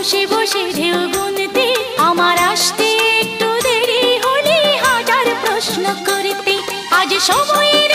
বসে বসে ঢেউ গুনতে, আমার আসতে একটু দেরি হলে হাজার প্রশ্ন করতে। আজ সময়